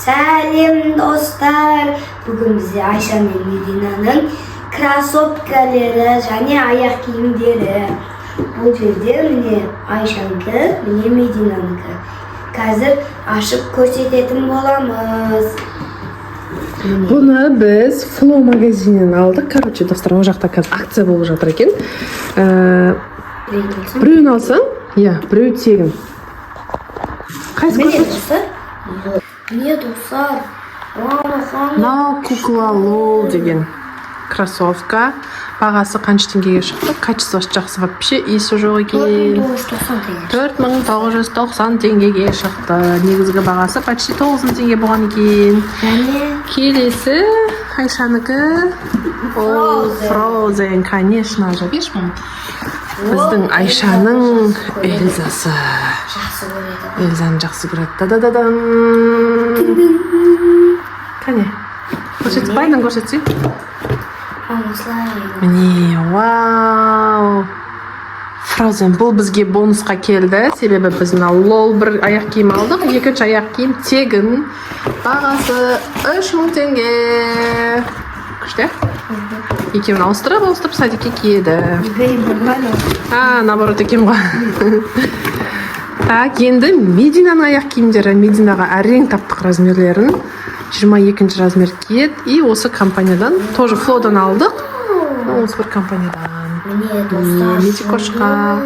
Сәлем достар. Бүгін бізде Айша мен Мединаның кроссовкалары және аяқ киімдері. Бұл жерде міне Айшанікі, міне Мединанікі. Қазір ашып көрсететін боламыз. Бұны біз Flow магазинінен алдық. Короче, достар, ол жақта қазір акция болып жатыр екен. Біреуін алсаң, біреу тегін. Қайсы көрсетші? Міне достар. Мынау кукла лол деген кроссовка. Бағасы қанша теңгеге шықты? Качествосы жақсы вообще, иісі жоқ екен. 4990 теңгеге шықты. Негізгі бағасы почти 9000 теңге болған екен. Келесі Айшанікі. Ол Frozen, конечно же. Беш мам. Біздің Айшаның Эльзасы. Эльзаны жақсы көреді. Да-да-да-дан. Қане? Көрсетіп, байдан көрсетсей. Міне, вау. Frozen, бұл бізге бонусқа келді. Себебі біз лол бір аяқ киім алдық. Екінші аяқ киім тегін. Бағасы 3000 теңге. Күшті? Екеуін ауыстырып садикке киеді. Наоборот екем ғой. Так, енді Мединаның аяқ киімдері. Мединаға әрең таптық размерлерін. 22 размер киеді. И осы компаниядан, тоже Flow'дан алдық. Осы бір компаниядан. Міне кошқа.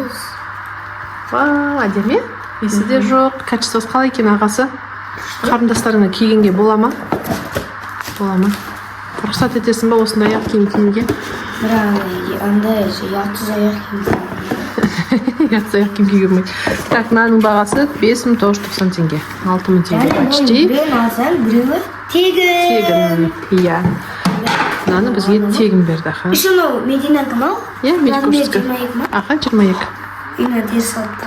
Вау, әдемі. Есі де жоқ. Качествосы қалай екен ағасы? Қарындастарыңа кигенге бола ма? Бола ма? Рұқсат етесің ба осындай аяқ киім киімге? Андай ятсыз аяқ киім. Ятсыз аяқ киім киге болмайды. Так, мынаның бағасы 5990 теңге. 6000 теңге почти. Біреуін алсаң, біреуі тегін. Иә. Мынаны бізге тегін берді. Еще мынау Мединанікі ма? Иә, медикошка. 22 ма? 22. Үйіне теріс алыпты.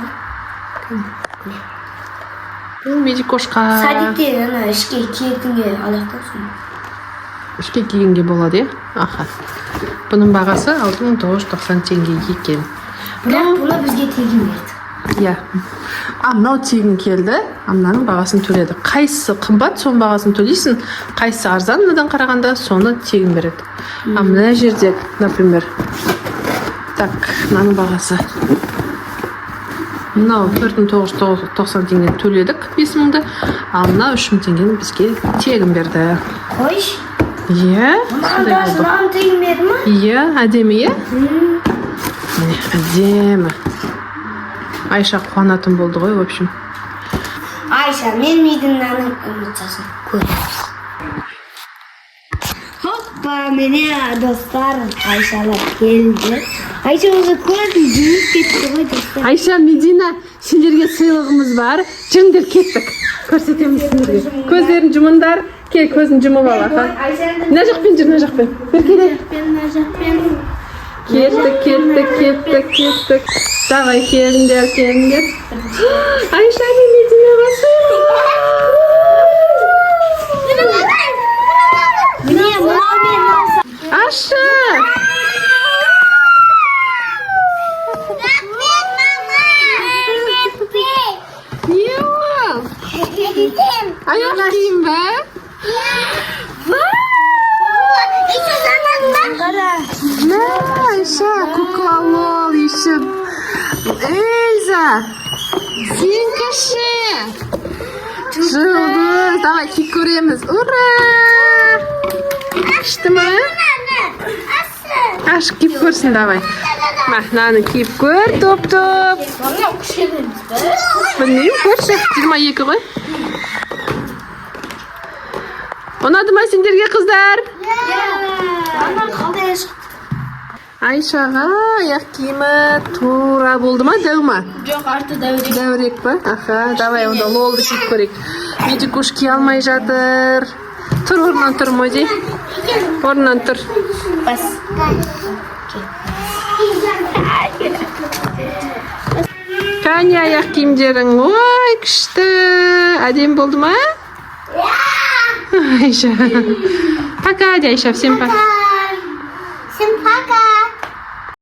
Бұл медикошка. Садикте ішке киетінге алақтасың. Ішке кигенге болады, Бұның бағасы 6990 теңге екен. Бірақ бұны бізге тегін берді. Иә. Мынау тегін келді. Мынаның бағасын төледі. Қайсысы қымбат, соның бағасын төлейсің. Қайсысы арзан, мынадан қарағанда соны тегін береді. Мына жерде, например, так, мынаның бағасы. Мынау 4990 теңге төледік 5000-ді. Мына 3000 теңгені бізге тегін берді. Қойш? Иә. Мынаны тегін берді ма? Иә, әдемі, Міне, әдемі. Айша қуанатын болды ғой, в общем. Айша, мен Мединаның эмоциясын көреміз. Хоппа, міне достар, Айшалар келді. Айша өзі көрді, жүміп кетті ғой достар. Айша, Медина, сендерге сыйлығымыз бар. Жүріңдер, кеттік. Көрсетеміз сендерге. Көздерін жұмындар. Кел, көзін жұмып ал, Мына жақпен жүр, мына жақпен. Бір келе. Кеттік. Давай, келіңдер. Айша мен Мединаға сыйлық. Аша! Не ол? Аяқ киім бе? Айша, кукла лол еще. Эльза, сен кіші. Жұлдыз, давай киіп көреміз. Ура! Күшті ма? Ашып киіп көрсін, давай. Мынаны киіп көр, топ-топ. Білмеймін, көрші. 22 ғой. Ұнады ма сендерге қыздар? Айшаға аяқ киімі тура болды ма, дәу ма? Жоқ, арты дәурек. Дәурек па? Давай, онда лолды киіп көрек. Медикуш кие алмай жатыр. Тұр, орнынан тұр, Моди. Орнынан тұр. Бас. Қане аяқ киімдерің? Ой, күшті. Әдем болды ма? Айша. Пока, Айша, всем пока. Всем пока.